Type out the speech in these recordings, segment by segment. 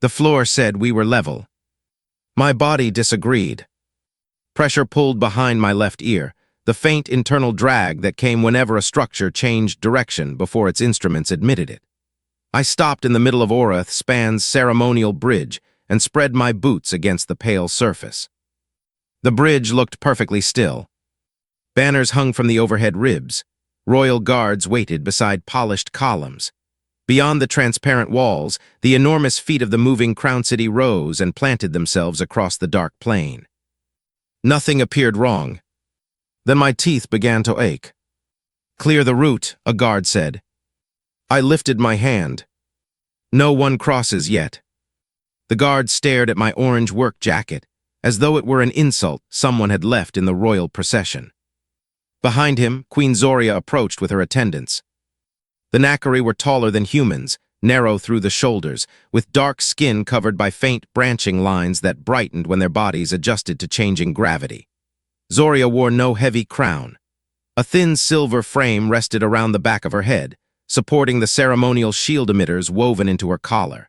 The floor said we were level. My body disagreed. Pressure pulled behind my left ear, the faint internal drag that came whenever a structure changed direction before its instruments admitted it. I stopped in the middle of Orath Span's ceremonial bridge and spread my boots against the pale surface. The bridge looked perfectly still. Banners hung from the overhead ribs. Royal guards waited beside polished columns. Beyond the transparent walls, the enormous feet of the moving Crown City rose and planted themselves across the dark plain. Nothing appeared wrong. Then my teeth began to ache. "Clear the route," a guard said. I lifted my hand. "No one crosses yet." The guard stared at my orange work jacket, as though it were an insult someone had left in the royal procession. Behind him, Queen Zoria approached with her attendants. The Nakari were taller than humans, narrow through the shoulders, with dark skin covered by faint branching lines that brightened when their bodies adjusted to changing gravity. Zoria wore no heavy crown. A thin silver frame rested around the back of her head, supporting the ceremonial shield emitters woven into her collar.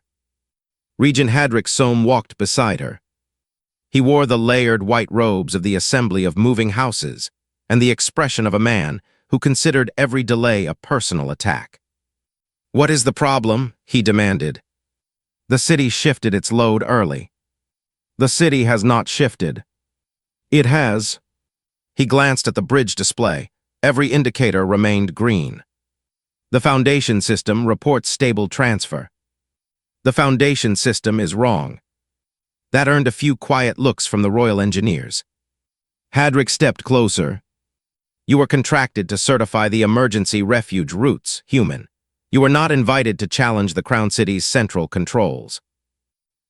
Regent Hadric Sohm walked beside her. He wore the layered white robes of the Assembly of Moving Houses and the expression of a man who considered every delay a personal attack. "What is the problem?" he demanded. The city shifted its load early. "The city has not shifted." "It has." He glanced at the bridge display. Every indicator remained green. "The foundation system reports stable transfer." "The foundation system is wrong." That earned a few quiet looks from the royal engineers. Hadric stepped closer. "You were contracted to certify the emergency refuge routes, human. You were not invited to challenge the Crown City's central controls."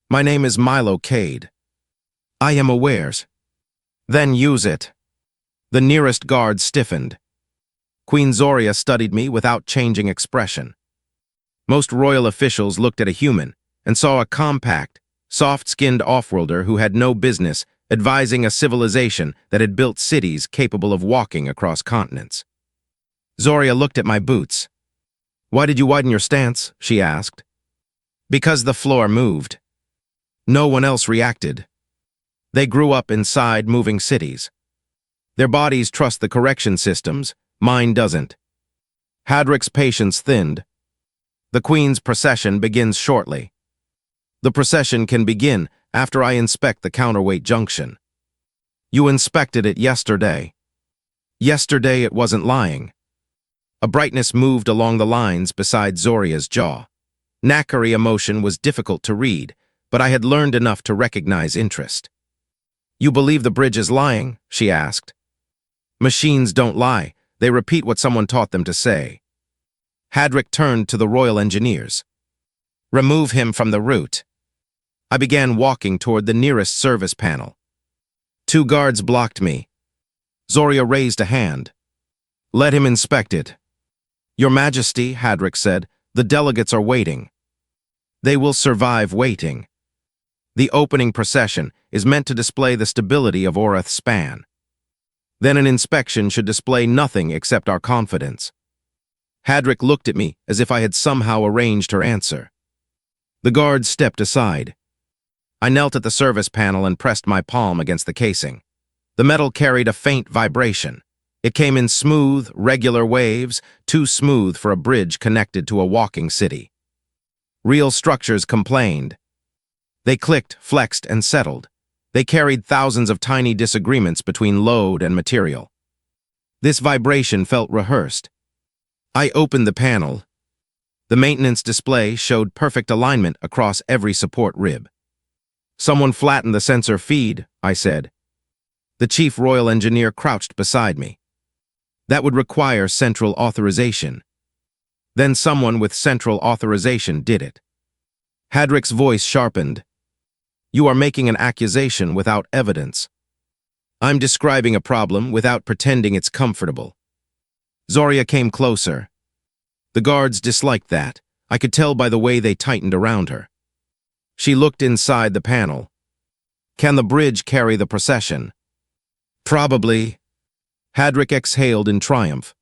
"My name is Milo Cade." "I am aware." "Then use it." The nearest guard stiffened. Queen Zoria studied me without changing expression. Most royal officials looked at a human and saw a compact, soft-skinned offworlder who had no business advising a civilization that had built cities capable of walking across continents. Zoria looked at my boots. "Why did you widen your stance?" she asked. "Because the floor moved." No one else reacted. They grew up inside moving cities. Their bodies trust the correction systems, mine doesn't. Hadric's patience thinned. "The Queen's procession begins shortly." "The procession can begin after I inspect the counterweight junction." "You inspected it yesterday." "Yesterday it wasn't lying." A brightness moved along the lines beside Zoria's jaw. Nakari emotion was difficult to read, but I had learned enough to recognize interest. "You believe the bridge is lying?" she asked. "Machines don't lie. They repeat what someone taught them to say." Hadric turned to the royal engineers. "Remove him from the route." I began walking toward the nearest service panel. 2 guards blocked me. Zoria raised a hand. "Let him inspect it." "Your Majesty," Hadric said, "the delegates are waiting." "They will survive waiting." The opening procession is meant to display the stability of Orath Span. Then an inspection should display nothing except our confidence. Hadric looked at me as if I had somehow arranged her answer. The guards stepped aside. I knelt at the service panel and pressed my palm against the casing. The metal carried a faint vibration. It came in smooth, regular waves, too smooth for a bridge connected to a walking city. Real structures complained. They clicked, flexed, and settled. They carried thousands of tiny disagreements between load and material. This vibration felt rehearsed. I opened the panel. The maintenance display showed perfect alignment across every support rib. "Someone flattened the sensor feed," I said. The chief royal engineer crouched beside me. "That would require central authorization." Then someone with central authorization did it. Hadric's voice sharpened. "You are making an accusation without evidence." "I'm describing a problem without pretending it's comfortable." Zoria came closer. The guards disliked that. I could tell by the way they tightened around her. She looked inside the panel. "Can the bridge carry the procession?" "Probably." Hadric exhaled in triumph.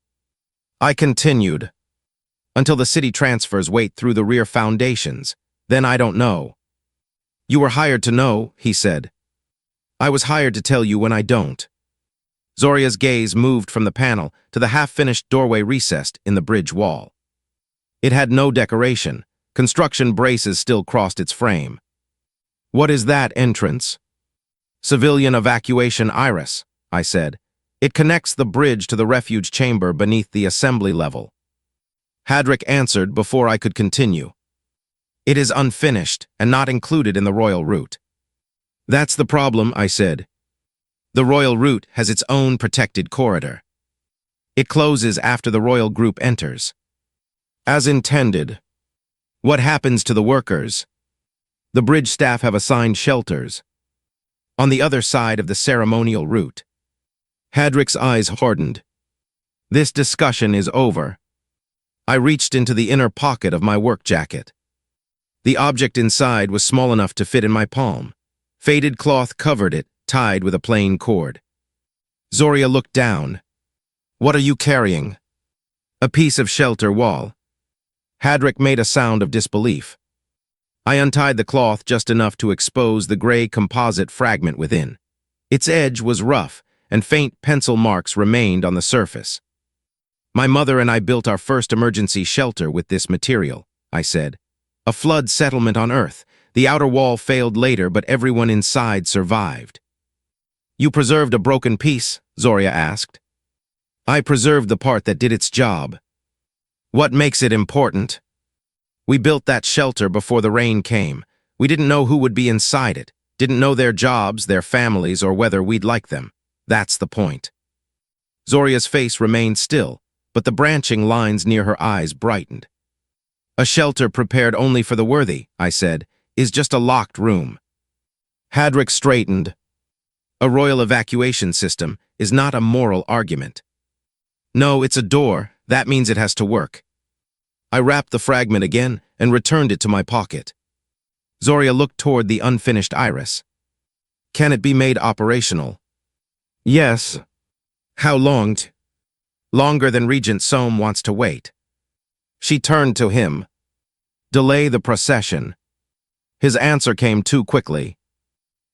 I continued. "Until the city transfers wait through the rear foundations. Then I don't know." You were hired to know, he said. I was hired to tell you when I don't. Zoria's gaze moved from the panel to the half-finished doorway recessed in the bridge wall. It had no decoration. Construction braces still crossed its frame. What is that entrance? Civilian evacuation iris, I said. It connects the bridge to the refuge chamber beneath the assembly level. Hadrick answered before I could continue. It is unfinished and not included in the royal route. That's the problem, I said. The royal route has its own protected corridor. It closes after the royal group enters. As intended. What happens to the workers? The bridge staff have assigned shelters on the other side of the ceremonial route. Hadrick's eyes hardened. This discussion is over. I reached into the inner pocket of my work jacket. The object inside was small enough to fit in my palm. Faded cloth covered it, tied with a plain cord. Zoria looked down. What are you carrying? A piece of shelter wall. Hadrick made a sound of disbelief. I untied the cloth just enough to expose the gray composite fragment within. Its edge was rough, and faint pencil marks remained on the surface. My mother and I built our first emergency shelter with this material, I said. A flood settlement on Earth. The outer wall failed later, but everyone inside survived. You preserved a broken piece? Zoria asked. I preserved the part that did its job. What makes it important? We built that shelter before the rain came. We didn't know who would be inside it, didn't know their jobs, their families, or whether we'd like them. That's the point. Zoria's face remained still, but the branching lines near her eyes brightened. A shelter prepared only for the worthy, I said, is just a locked room. Hadrick straightened. A royal evacuation system is not a moral argument. No, it's a door. That means it has to work. I wrapped the fragment again and returned it to my pocket. Zoria looked toward the unfinished iris. Can it be made operational? Yes. How long? Longer than Regent Soam wants to wait. She turned to him. Delay the procession. His answer came too quickly.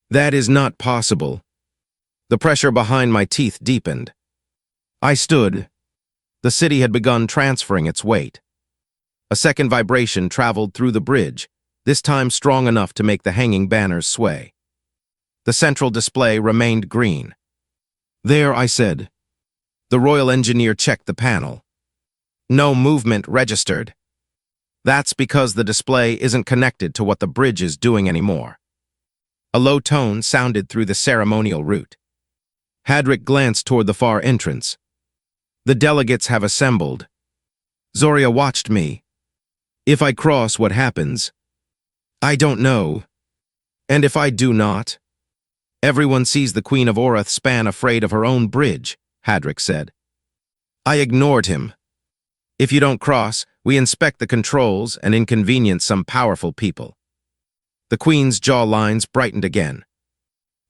That is not possible. The pressure behind my teeth deepened. I stood. The city had begun transferring its weight. A second vibration traveled through the bridge, this time strong enough to make the hanging banners sway. The central display remained green. There, I said. The royal engineer checked the panel. No movement registered. That's because the display isn't connected to what the bridge is doing anymore. A low tone sounded through the ceremonial route. Hadrick glanced toward the far entrance. The delegates have assembled. Zoria watched me. If I cross, what happens? I don't know. And if I do not? Everyone sees the Queen of Orath span afraid of her own bridge, Hadrick said. I ignored him. If you don't cross, we inspect the controls and inconvenience some powerful people. The Queen's jaw lines brightened again.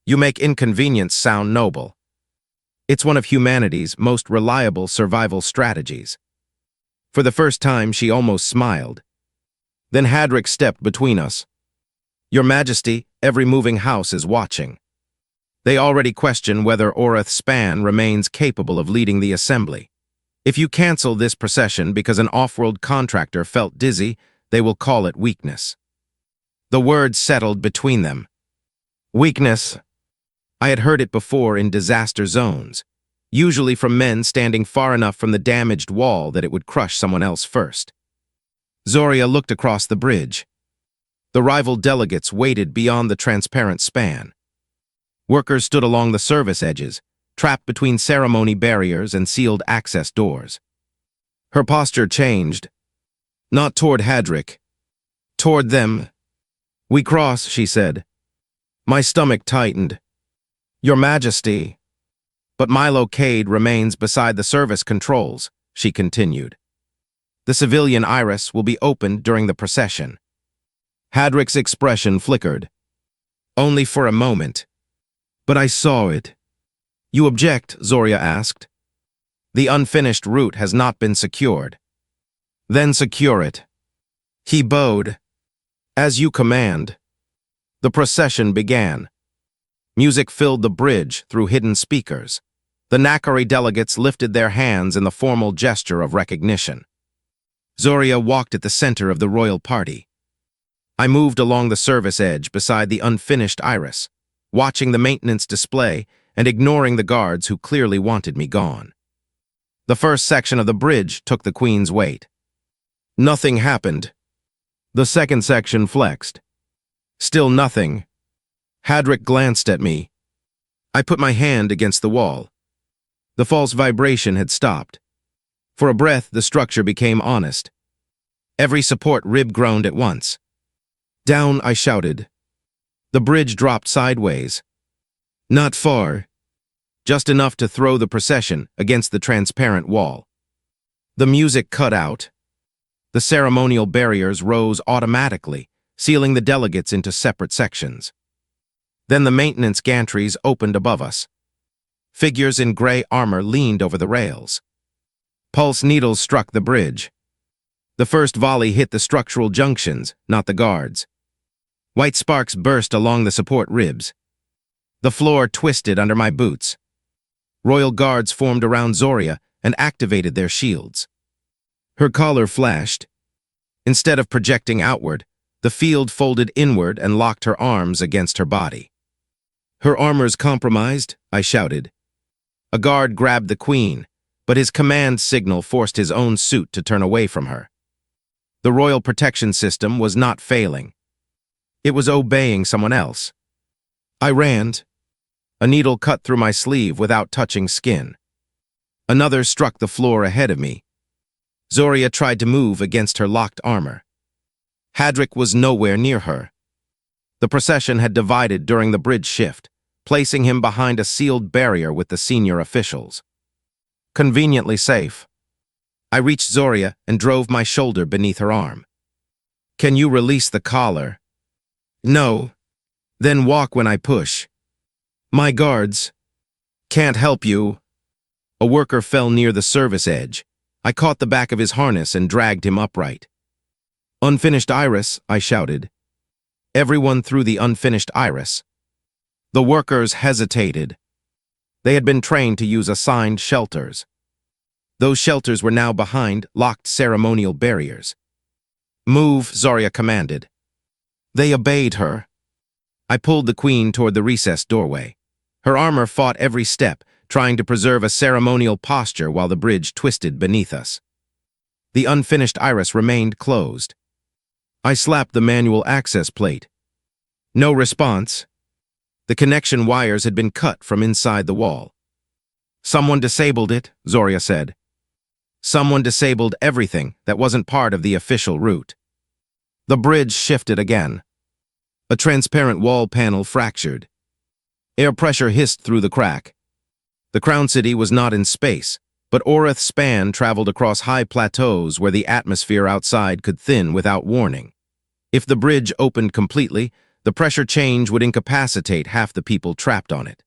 You make inconvenience sound noble. It's one of humanity's most reliable survival strategies. For the first time, she almost smiled. Then Hadrick stepped between us. Your Majesty, every moving house is watching. They already question whether Orath Span remains capable of leading the assembly. If you cancel this procession because an off-world contractor felt dizzy, they will call it weakness. The word settled between them. Weakness. I had heard it before in disaster zones, usually from men standing far enough from the damaged wall that it would crush someone else first. Zoria looked across the bridge. The rival delegates waited beyond the transparent span. Workers stood along the service edges, trapped between ceremony barriers and sealed access doors. Her posture changed. Not toward Hadrick. Toward them. We cross, she said. My stomach tightened. Your Majesty. But Milo Cade remains beside the service controls, she continued. The civilian iris will be opened during the procession. Hadrick's expression flickered. Only for a moment. But I saw it. You object, Zoria asked. The unfinished route has not been secured. Then secure it. He bowed. As you command. The procession began. Music filled the bridge through hidden speakers. The Nakari delegates lifted their hands in the formal gesture of recognition. Zoria walked at the center of the royal party. I moved along the service edge beside the unfinished Iris, watching the maintenance display and ignoring the guards who clearly wanted me gone. The first section of the bridge took the Queen's weight. Nothing happened. The second section flexed. Still nothing. Hadrick glanced at me. I put my hand against the wall. The false vibration had stopped. For a breath, the structure became honest. Every support rib groaned at once. Down, I shouted. The bridge dropped sideways. Not far. Just enough to throw the procession against the transparent wall. The music cut out. The ceremonial barriers rose automatically, sealing the delegates into separate sections. Then the maintenance gantries opened above us. Figures in gray armor leaned over the rails. Pulse needles struck the bridge. The first volley hit the structural junctions, not the guards. White sparks burst along the support ribs. The floor twisted under my boots. Royal guards formed around Zoria and activated their shields. Her collar flashed. Instead of projecting outward, the field folded inward and locked her arms against her body. Her armor's compromised, I shouted. A guard grabbed the Queen, but his command signal forced his own suit to turn away from her. The royal protection system was not failing. It was obeying someone else. I ran. A needle cut through my sleeve without touching skin. Another struck the floor ahead of me. Zoria tried to move against her locked armor. Hadrick was nowhere near her. The procession had divided during the bridge shift, placing him behind a sealed barrier with the senior officials. Conveniently safe. I reached Zoria and drove my shoulder beneath her arm. Can you release the collar? No. Then walk when I push. My guards. Can't help you. A worker fell near the service edge. I caught the back of his harness and dragged him upright. Unfinished Iris, I shouted. Everyone threw the unfinished Iris. The workers hesitated. They had been trained to use assigned shelters. Those shelters were now behind locked ceremonial barriers. Move, Zoria commanded. They obeyed her. I pulled the Queen toward the recessed doorway. Her armor fought every step, trying to preserve a ceremonial posture while the bridge twisted beneath us. The unfinished Iris remained closed. I slapped the manual access plate. No response. The connection wires had been cut from inside the wall. Someone disabled it, Zoria said. Someone disabled everything that wasn't part of the official route. The bridge shifted again. A transparent wall panel fractured. Air pressure hissed through the crack. The Crown City was not in space, but Orith's span traveled across high plateaus where the atmosphere outside could thin without warning. If the bridge opened completely, the pressure change would incapacitate half the people trapped on it.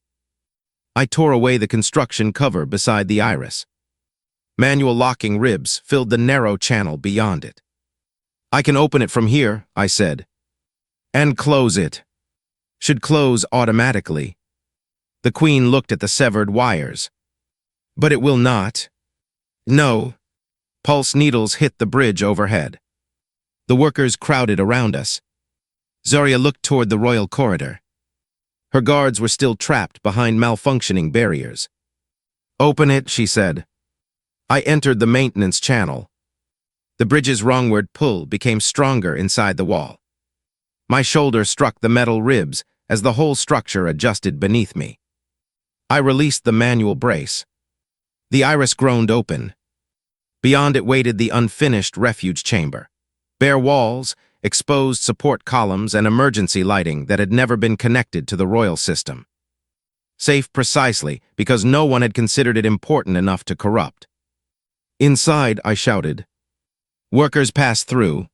I tore away the construction cover beside the Iris. Manual locking ribs filled the narrow channel beyond it. I can open it from here, I said. And close it. Should close automatically. The Queen looked at the severed wires. But it will not. No. Pulse needles hit the bridge overhead. The workers crowded around us. Zoria looked toward the royal corridor. Her guards were still trapped behind malfunctioning barriers. Open it, she said. I entered the maintenance channel. The bridge's wrongward pull became stronger inside the wall. My shoulder struck the metal ribs as the whole structure adjusted beneath me. I released the manual brace. The Iris groaned open. Beyond it waited the unfinished refuge chamber. Bare walls, exposed support columns, and emergency lighting that had never been connected to the royal system. Safe precisely because no one had considered it important enough to corrupt. Inside, I shouted. Workers passed through.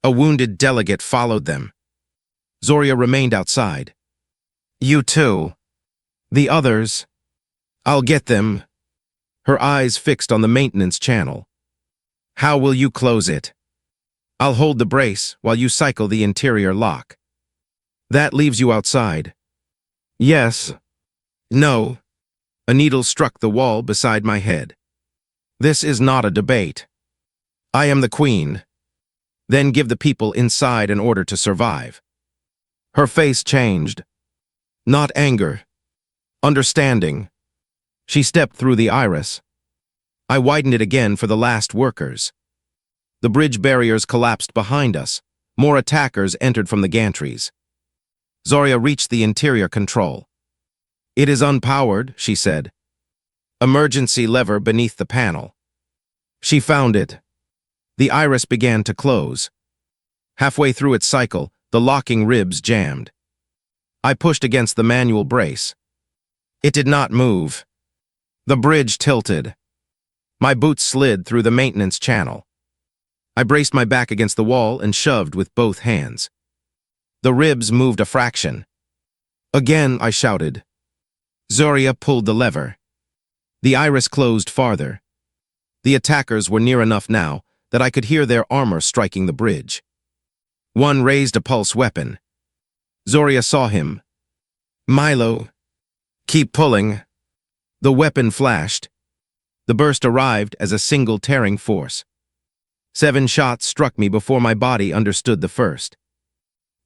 A wounded delegate followed them. Zoria remained outside. You too. The others. I'll get them. Her eyes fixed on the maintenance channel. How will you close it? I'll hold the brace while you cycle the interior lock. That leaves you outside. Yes. No. A needle struck the wall beside my head. This is not a debate. I am the queen. Then give the people inside an order to survive. Her face changed. Not anger. Understanding. She stepped through the iris. I widened it again for the last workers. The bridge barriers collapsed behind us. More attackers entered from the gantries. Zoria reached the interior control. It is unpowered, she said. Emergency lever beneath the panel. She found it. The iris began to close. Halfway through its cycle, the locking ribs jammed. I pushed against the manual brace. It did not move. The bridge tilted. My boots slid through the maintenance channel. I braced my back against the wall and shoved with both hands. The ribs moved a fraction. Again, I shouted. Zoria pulled the lever. The iris closed farther. The attackers were near enough now that I could hear their armor striking the bridge. One raised a pulse weapon. Zoria saw him. Milo. Keep pulling. The weapon flashed. The burst arrived as a single tearing force. 7 shots struck me before my body understood the first.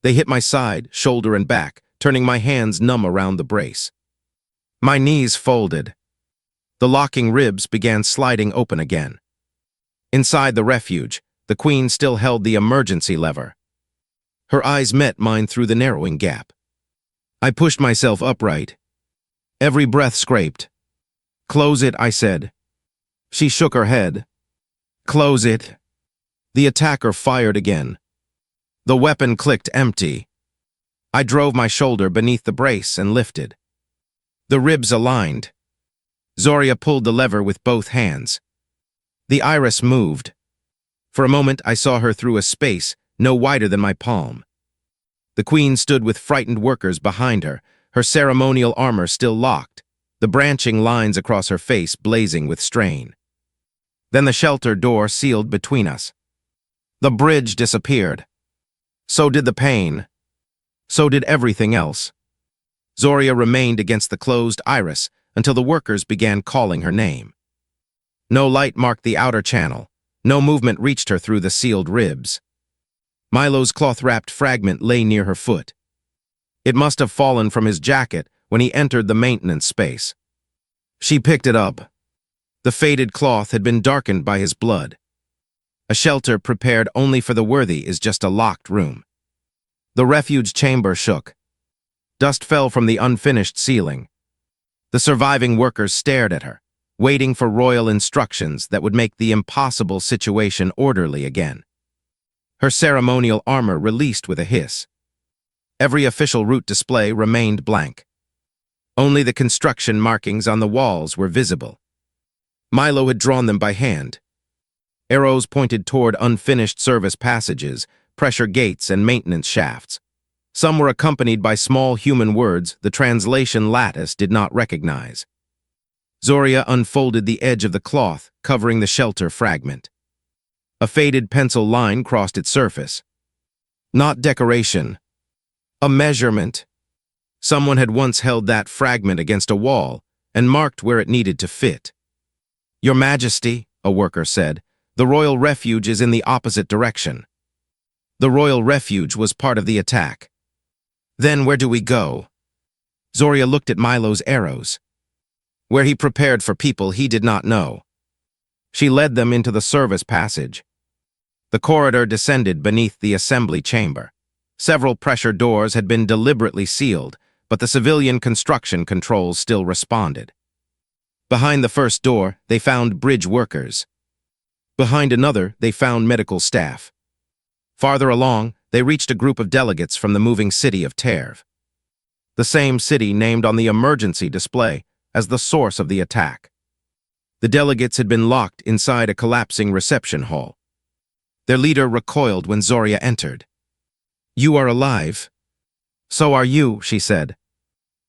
They hit my side, shoulder, and back, turning my hands numb around the brace. My knees folded. The locking ribs began sliding open again. Inside the refuge, the queen still held the emergency lever. Her eyes met mine through the narrowing gap. I pushed myself upright. Every breath scraped. Close it, I said. She shook her head. Close it. The attacker fired again. The weapon clicked empty. I drove my shoulder beneath the brace and lifted. The ribs aligned. Zoria pulled the lever with both hands. The iris moved. For a moment, I saw her through a space no wider than my palm. The queen stood with frightened workers behind her, her ceremonial armor still locked, the branching lines across her face blazing with strain. Then the shelter door sealed between us. The bridge disappeared. So did the pain. So did everything else. Zoria remained against the closed iris until the workers began calling her name. No light marked the outer channel. No movement reached her through the sealed ribs. Milo's cloth-wrapped fragment lay near her foot. It must have fallen from his jacket when he entered the maintenance space. She picked it up. The faded cloth had been darkened by his blood. A shelter prepared only for the worthy is just a locked room. The refuge chamber shook. Dust fell from the unfinished ceiling. The surviving workers stared at her, waiting for royal instructions that would make the impossible situation orderly again. Her ceremonial armor released with a hiss. Every official route display remained blank. Only the construction markings on the walls were visible. Milo had drawn them by hand. Arrows pointed toward unfinished service passages, pressure gates, and maintenance shafts. Some were accompanied by small human words the translation lattice did not recognize. Zoria unfolded the edge of the cloth, covering the shelter fragment. A faded pencil line crossed its surface. Not decoration. A measurement. Someone had once held that fragment against a wall and marked where it needed to fit. Your Majesty, a worker said, the royal refuge is in the opposite direction. The royal refuge was part of the attack. Then where do we go? Zoria looked at Milo's arrows. Where he prepared for people he did not know. She led them into the service passage. The corridor descended beneath the assembly chamber. Several pressure doors had been deliberately sealed, but the civilian construction controls still responded. Behind the first door, they found bridge workers. Behind another, they found medical staff. Farther along, they reached a group of delegates from the moving city of Terv. The same city named on the emergency display as the source of the attack. The delegates had been locked inside a collapsing reception hall. Their leader recoiled when Zoria entered. You are alive. So are you, she said.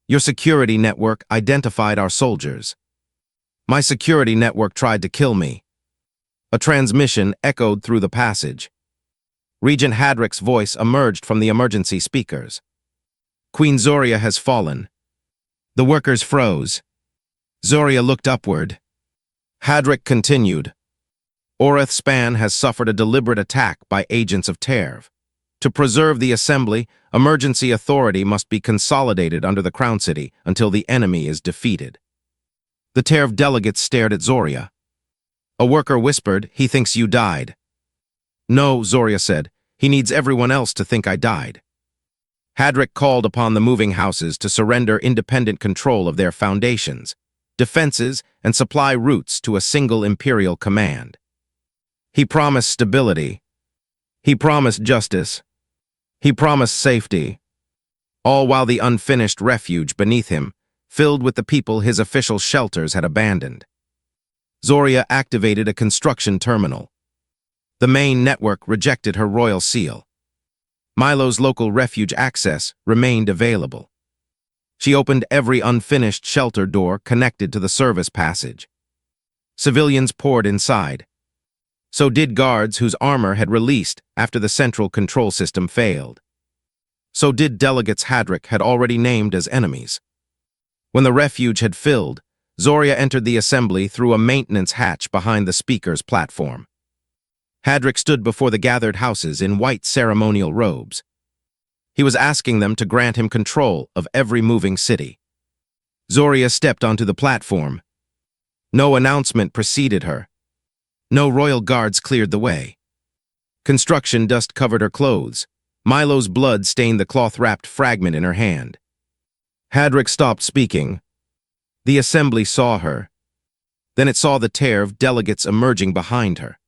Your security network identified our soldiers. My security network tried to kill me. A transmission echoed through the passage. Regent Hadrick's voice emerged from the emergency speakers. Queen Zoria has fallen. The workers froze. Zoria looked upward. Hadric continued. Orath Span has suffered a deliberate attack by agents of Terv. To preserve the assembly, emergency authority must be consolidated under the Crown City until the enemy is defeated. The Terv delegates stared at Zoria. A worker whispered, "He thinks you died." "No," Zoria said. "He needs everyone else to think I died." Hadric called upon the moving houses to surrender independent control of their foundations, defenses, and supply routes to a single imperial command. He promised stability. He promised justice. He promised safety, all while the unfinished refuge beneath him, filled with the people his official shelters had abandoned. Zoria activated a construction terminal. The main network rejected her royal seal. Milo's local refuge access remained available. She opened every unfinished shelter door connected to the service passage. Civilians poured inside. So did guards whose armor had released after the central control system failed. So did delegates Hadric had already named as enemies. When the refuge had filled, Zoria entered the assembly through a maintenance hatch behind the speaker's platform. Hadric stood before the gathered houses in white ceremonial robes. He was asking them to grant him control of every moving city. Zoria stepped onto the platform. No announcement preceded her. No royal guards cleared the way. Construction dust covered her clothes. Milo's blood stained the cloth-wrapped fragment in her hand. Hadric stopped speaking. The assembly saw her. Then it saw the Terv delegates emerging behind her.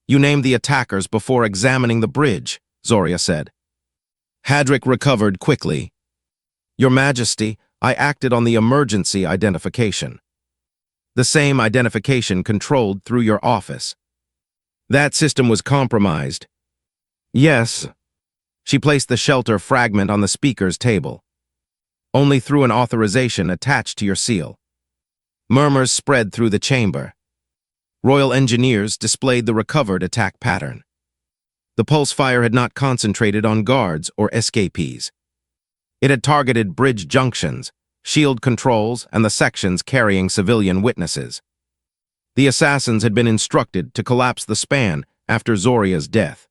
"You named the attackers before examining the bridge," Zoria said. Hadric recovered quickly. "Your Majesty, I acted on the emergency identification. The same identification controlled through your office. That system was compromised." "Yes." She placed the shelter fragment on the speaker's table. "Only through an authorization attached to your seal." Murmurs spread through the chamber. Royal engineers displayed the recovered attack pattern. The pulse fire had not concentrated on guards or escapees. It had targeted bridge junctions, shield controls, and the sections carrying civilian witnesses. The assassins had been instructed to collapse the span after Zoria's death.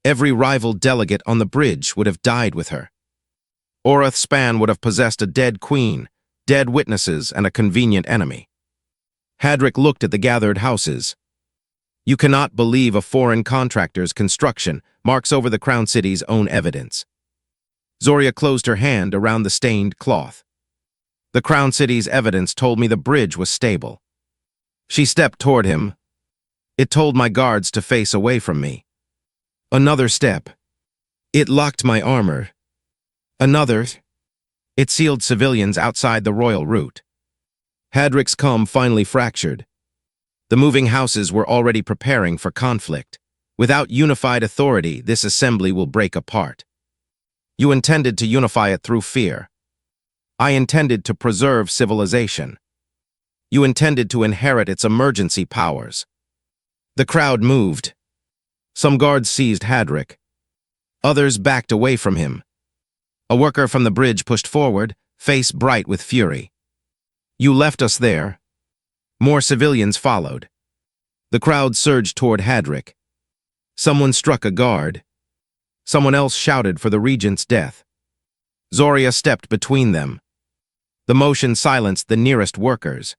Every rival delegate on the bridge would have died with her. Orath Span would have possessed a dead queen, dead witnesses, and a convenient enemy. Hadric looked at the gathered houses. You cannot believe a foreign contractor's construction marks over the Crown City's own evidence. Zoria closed her hand around the stained cloth. The Crown City's evidence told me the bridge was stable. She stepped toward him. It told my guards to face away from me. Another step. It locked my armor. Another. It sealed civilians outside the royal route. Hadric's calm finally fractured. The moving houses were already preparing for conflict. Without unified authority, this assembly will break apart. You intended to unify it through fear. I intended to preserve civilization. You intended to inherit its emergency powers. The crowd moved. Some guards seized Hadric. Others backed away from him. A worker from the bridge pushed forward, face bright with fury. You left us there. More civilians followed. The crowd surged toward Hadric. Someone struck a guard. Someone else shouted for the regent's death. Zoria stepped between them. The motion silenced the nearest workers.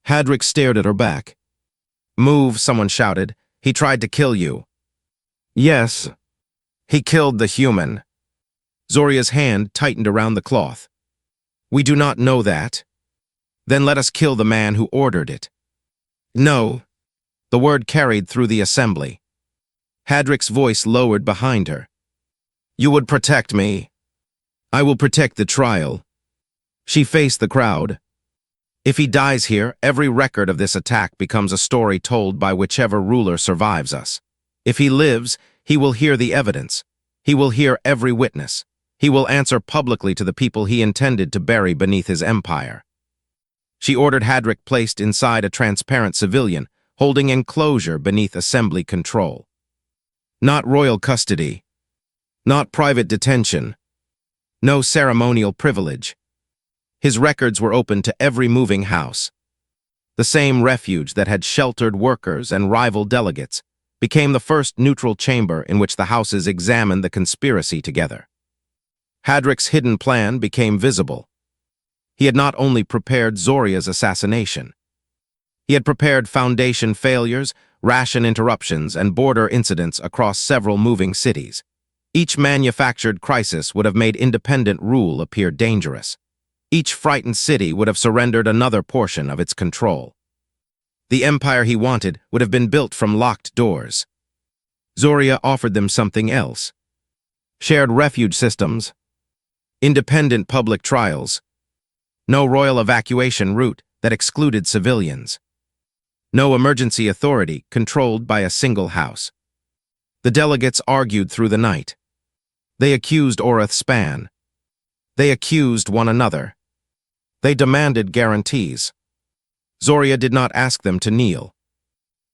Hadric stared at her back. Move, someone shouted. He tried to kill you. Yes. He killed the human. Zoria's hand tightened around the cloth. We do not know that. Then let us kill the man who ordered it. No. The word carried through the assembly. Hadric's voice lowered behind her. You would protect me. I will protect the trial. She faced the crowd. If he dies here, every record of this attack becomes a story told by whichever ruler survives us. If he lives, he will hear the evidence. He will hear every witness. He will answer publicly to the people he intended to bury beneath his empire. She ordered Hadric placed inside a transparent civilian, holding enclosure beneath assembly control. Not royal custody. Not private detention. No ceremonial privilege. His records were open to every moving house. The same refuge that had sheltered workers and rival delegates became the first neutral chamber in which the houses examined the conspiracy together. Hadrick's hidden plan became visible. He had not only prepared Zoria's assassination. He had prepared foundation failures, ration interruptions, and border incidents across several moving cities. Each manufactured crisis would have made independent rule appear dangerous. Each frightened city would have surrendered another portion of its control. The empire he wanted would have been built from locked doors. Zoria offered them something else. Shared refuge systems, independent public trials, no royal evacuation route that excluded civilians, no emergency authority controlled by a single house. The delegates argued through the night. They accused Oreth Span. They accused one another. They demanded guarantees. Zoria did not ask them to kneel.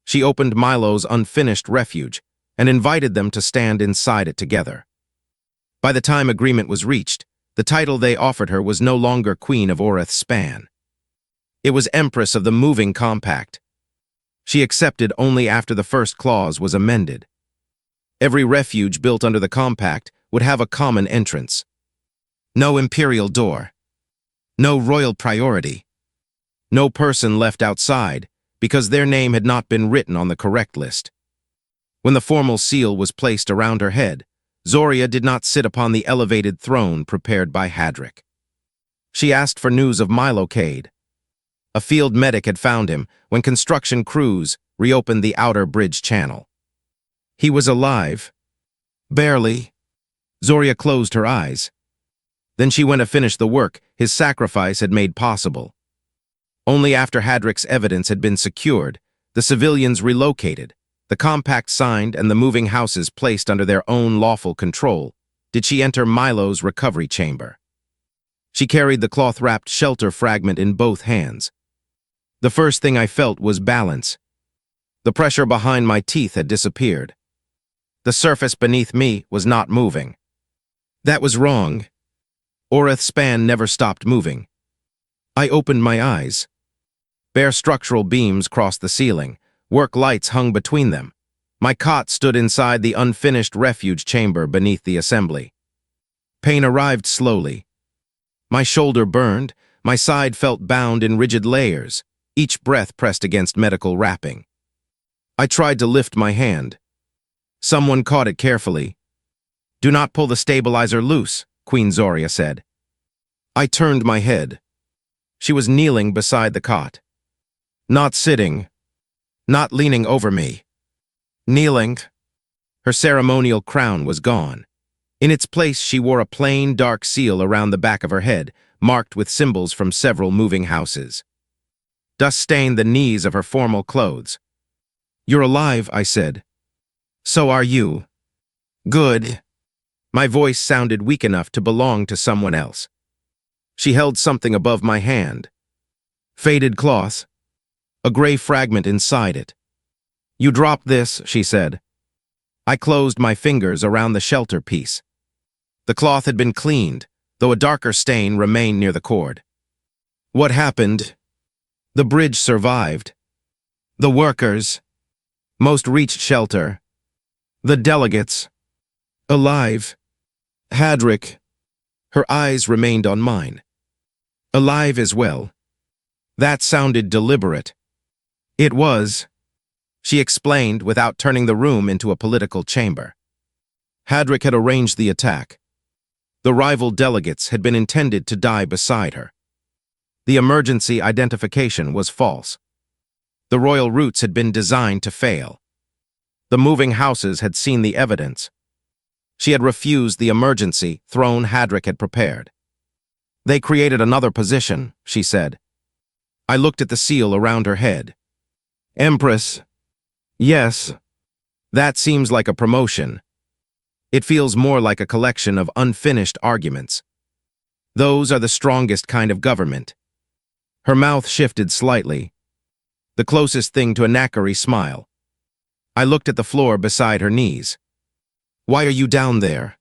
She opened Milo's unfinished refuge and invited them to stand inside it together. By the time agreement was reached, the title they offered her was no longer Queen of Oreth Span. It was Empress of the Moving Compact. She accepted only after the first clause was amended. Every refuge built under the compact would have a common entrance. No imperial door. No royal priority. No person left outside because their name had not been written on the correct list. When the formal seal was placed around her head, Zoria did not sit upon the elevated throne prepared by Hadrick. She asked for news of Milocade. A field medic had found him when construction crews reopened the outer bridge channel. He was alive. Barely. Zoria closed her eyes. Then she went to finish the work his sacrifice had made possible. Only after Hadrick's evidence had been secured, the civilians relocated, the compact signed, and the moving houses placed under their own lawful control, did she enter Milo's recovery chamber. She carried the cloth-wrapped shelter fragment in both hands. The first thing I felt was balance. The pressure behind my teeth had disappeared. The surface beneath me was not moving. That was wrong. Oreth Span never stopped moving. I opened my eyes. Bare structural beams crossed the ceiling. Work lights hung between them. My cot stood inside the unfinished refuge chamber beneath the assembly. Pain arrived slowly. My shoulder burned. My side felt bound in rigid layers, each breath pressed against medical wrapping. I tried to lift my hand. Someone caught it carefully. "Do not pull the stabilizer loose," Queen Zoria said. I turned my head. She was kneeling beside the cot. Not sitting. Not leaning over me. Kneeling. Her ceremonial crown was gone. In its place, she wore a plain, dark seal around the back of her head, marked with symbols from several moving houses. Dust stained the knees of her formal clothes. "You're alive," I said. "So are you." "Good." My voice sounded weak enough to belong to someone else. She held something above my hand. Faded cloth. A gray fragment inside it. "You dropped this," she said. I closed my fingers around the shelter piece. The cloth had been cleaned, though a darker stain remained near the cord. What happened? The bridge survived. The workers. Most reached shelter. The delegates. Alive. Hadrick. Her eyes remained on mine. Alive as well. That sounded deliberate. It was, she explained without turning the room into a political chamber. Hadrick had arranged the attack. The rival delegates had been intended to die beside her. The emergency identification was false. The royal routes had been designed to fail. The moving houses had seen the evidence. She had refused the emergency throne Hadrick had prepared. They created another position, she said. I looked at the seal around her head. Empress. Yes. That seems like a promotion. It feels more like a collection of unfinished arguments. Those are the strongest kind of government. Her mouth shifted slightly, the closest thing to a knackery smile. I looked at the floor beside her knees. Why are you down there?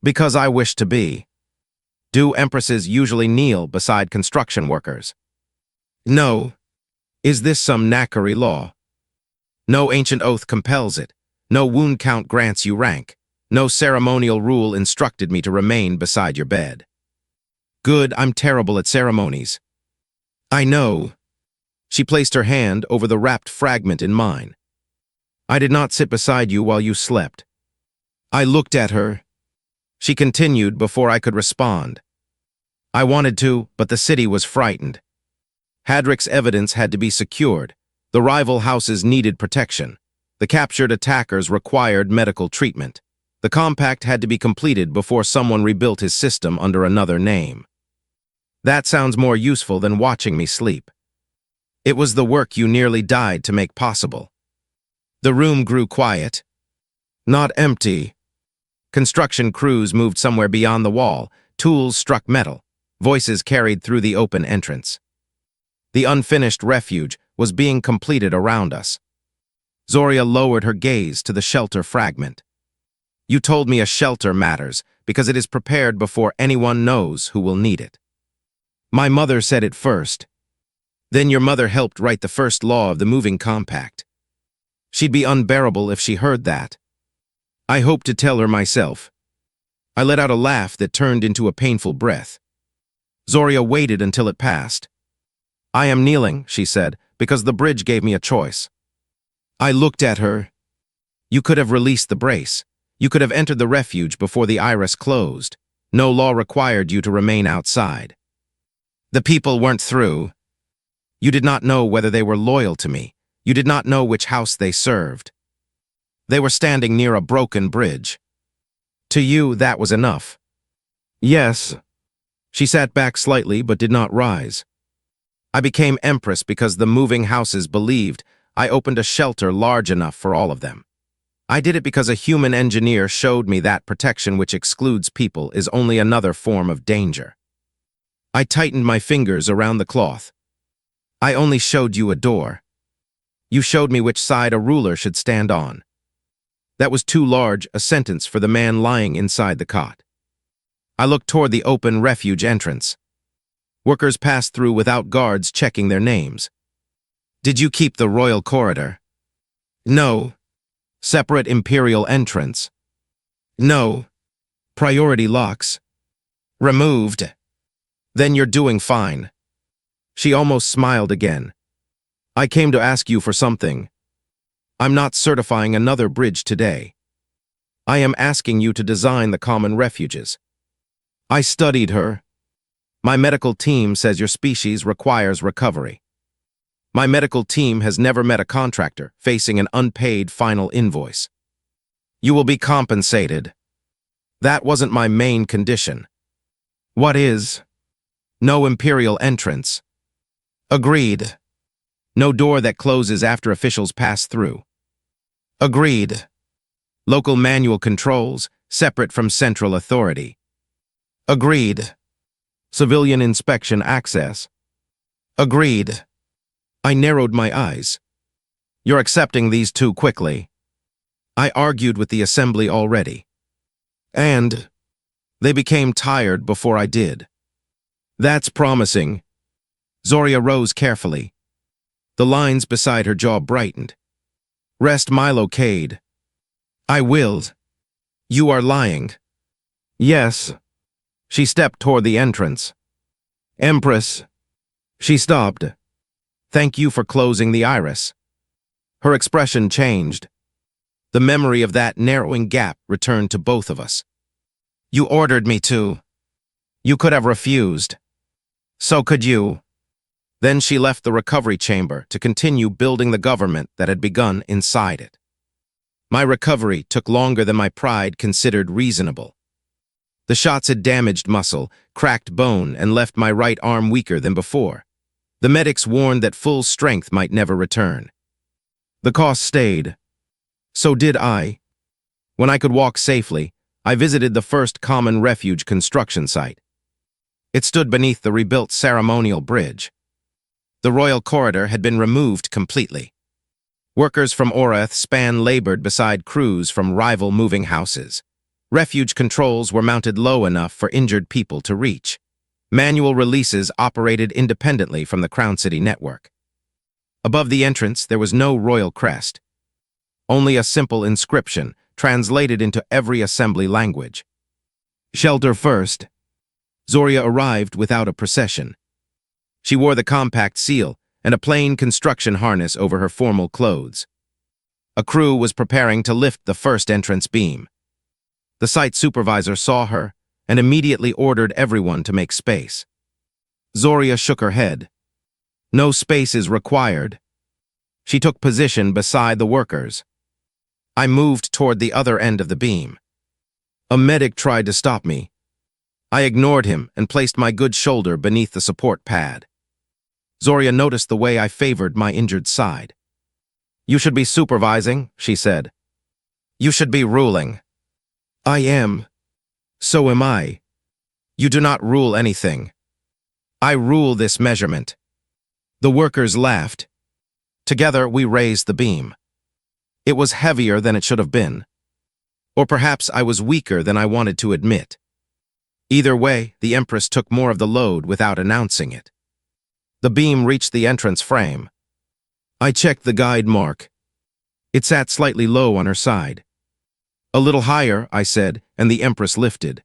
Because I wish to be. Do empresses usually kneel beside construction workers? No. Is this some knackery law? No ancient oath compels it. No wound count grants you rank. No ceremonial rule instructed me to remain beside your bed. Good, I'm terrible at ceremonies. I know. She placed her hand over the wrapped fragment in mine. I did not sit beside you while you slept. I looked at her. She continued before I could respond. I wanted to, but the city was frightened. Hadrick's evidence had to be secured. The rival houses needed protection. The captured attackers required medical treatment. The compact had to be completed before someone rebuilt his system under another name. That sounds more useful than watching me sleep. It was the work you nearly died to make possible. The room grew quiet. Not empty. Construction crews moved somewhere beyond the wall. Tools struck metal. Voices carried through the open entrance. The unfinished refuge was being completed around us. Zoria lowered her gaze to the shelter fragment. You told me a shelter matters because it is prepared before anyone knows who will need it. My mother said it first. Then your mother helped write the first law of the moving compact. She'd be unbearable if she heard that. I hoped to tell her myself. I let out a laugh that turned into a painful breath. Zoria waited until it passed. I am kneeling, she said, because the bridge gave me a choice. I looked at her. You could have released the brace. You could have entered the refuge before the iris closed. No law required you to remain outside. The people weren't through. You did not know whether they were loyal to me. You did not know which house they served. They were standing near a broken bridge. To you, that was enough. Yes. She sat back slightly but did not rise. I became Empress because the moving houses believed I opened a shelter large enough for all of them. I did it because a human engineer showed me that protection which excludes people is only another form of danger. I tightened my fingers around the cloth. I only showed you a door. You showed me which side a ruler should stand on. That was too large a sentence for the man lying inside the cot. I looked toward the open refuge entrance. Workers passed through without guards checking their names. Did you keep the royal corridor? No. Separate imperial entrance? No. Priority locks? Removed. Then you're doing fine. She almost smiled again. I came to ask you for something. I'm not certifying another bridge today. I am asking you to design the common refuges. I studied her. My medical team says your species requires recovery. My medical team has never met a contractor facing an unpaid final invoice. You will be compensated. That wasn't my main condition. What is? No imperial entrance. Agreed. No door that closes after officials pass through. Agreed. Local manual controls, separate from central authority. Agreed. Civilian inspection access. Agreed. I narrowed my eyes. You're accepting these too quickly. I argued with the assembly already. And they became tired before I did. That's promising. Zoria rose carefully. The lines beside her jaw brightened. Rest Milo Cade. I will. You are lying. Yes. She stepped toward the entrance. Empress. She stopped. Thank you for closing the iris. Her expression changed. The memory of that narrowing gap returned to both of us. You ordered me to. You could have refused. So could you. Then she left the recovery chamber to continue building the government that had begun inside it. My recovery took longer than my pride considered reasonable. The shots had damaged muscle, cracked bone, and left my right arm weaker than before. The medics warned that full strength might never return. The cost stayed. So did I. When I could walk safely, I visited the first common refuge construction site. It stood beneath the rebuilt ceremonial bridge. The royal corridor had been removed completely. Workers from Orath labored beside crews from rival moving houses. Refuge controls were mounted low enough for injured people to reach. Manual releases operated independently from the Crown City network. Above the entrance, there was no royal crest, only a simple inscription translated into every assembly language. Shelter first. Zoria arrived without a procession. She wore the compact seal and a plain construction harness over her formal clothes. A crew was preparing to lift the first entrance beam. The site supervisor saw her and immediately ordered everyone to make space. Zoria shook her head. No space is required. She took position beside the workers. I moved toward the other end of the beam. A medic tried to stop me. I ignored him and placed my good shoulder beneath the support pad. Zoria noticed the way I favored my injured side. "You should be supervising," she said. "You should be ruling." "I am. So am I." "You do not rule anything. I rule this measurement." The workers laughed. Together, we raised the beam. It was heavier than it should have been. Or perhaps I was weaker than I wanted to admit. Either way, the Empress took more of the load without announcing it. The beam reached the entrance frame. I checked the guide mark. It sat slightly low on her side. "A little higher," I said, and the Empress lifted.